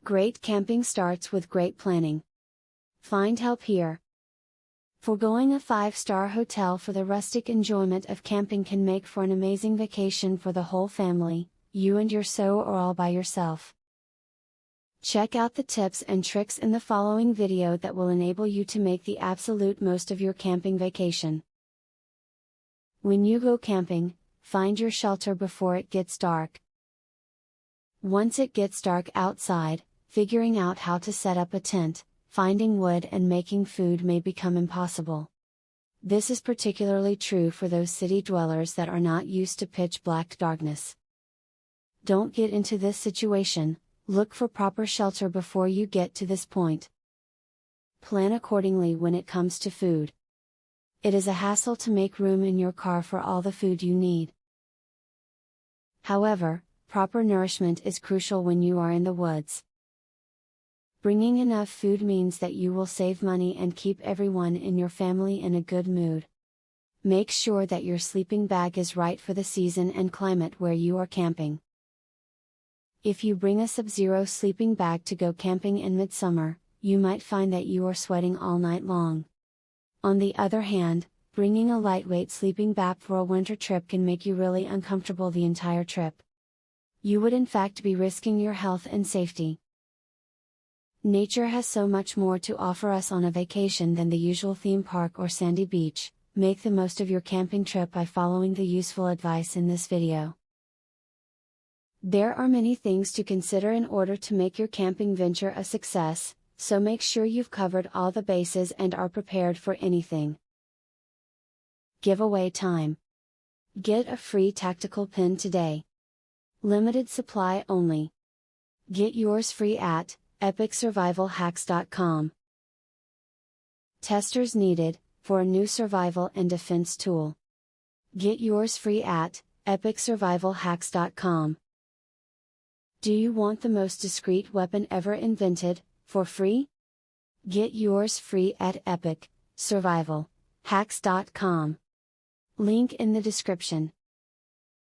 Great camping starts with great planning. Find help here. Foregoing a 5-star hotel for the rustic enjoyment of camping can make for an amazing vacation for the whole family, you and your so or all by yourself. Check out the tips and tricks in the following video that will enable you to make the absolute most of your camping vacation. When you go camping, find your shelter before it gets dark. Once it gets dark outside, figuring out how to set up a tent, finding wood and making food may become impossible. This is particularly true for those city dwellers that are not used to pitch black darkness. Don't get into this situation, look for proper shelter before you get to this point. Plan accordingly when it comes to food. It is a hassle to make room in your car for all the food you need. However, proper nourishment is crucial when you are in the woods. Bringing enough food means that you will save money and keep everyone in your family in a good mood. Make sure that your sleeping bag is right for the season and climate where you are camping. If you bring a sub-zero sleeping bag to go camping in midsummer, you might find that you are sweating all night long. On the other hand, bringing a lightweight sleeping bag for a winter trip can make you really uncomfortable the entire trip. You would in fact be risking your health and safety. Nature has so much more to offer us on a vacation than the usual theme park or sandy beach. Make the most of your camping trip by following the useful advice in this video. There are many things to consider in order to make your camping venture a success, so make sure you've covered all the bases and are prepared for anything. Giveaway time. Get a free tactical pin today. Limited supply only. Get yours free at epicsurvivalhacks.com. Testers needed, for a new survival and defense tool. Get yours free at epicsurvivalhacks.com. Do you want the most discreet weapon ever invented, for free? Get yours free at epicsurvivalhacks.com. Link in the description.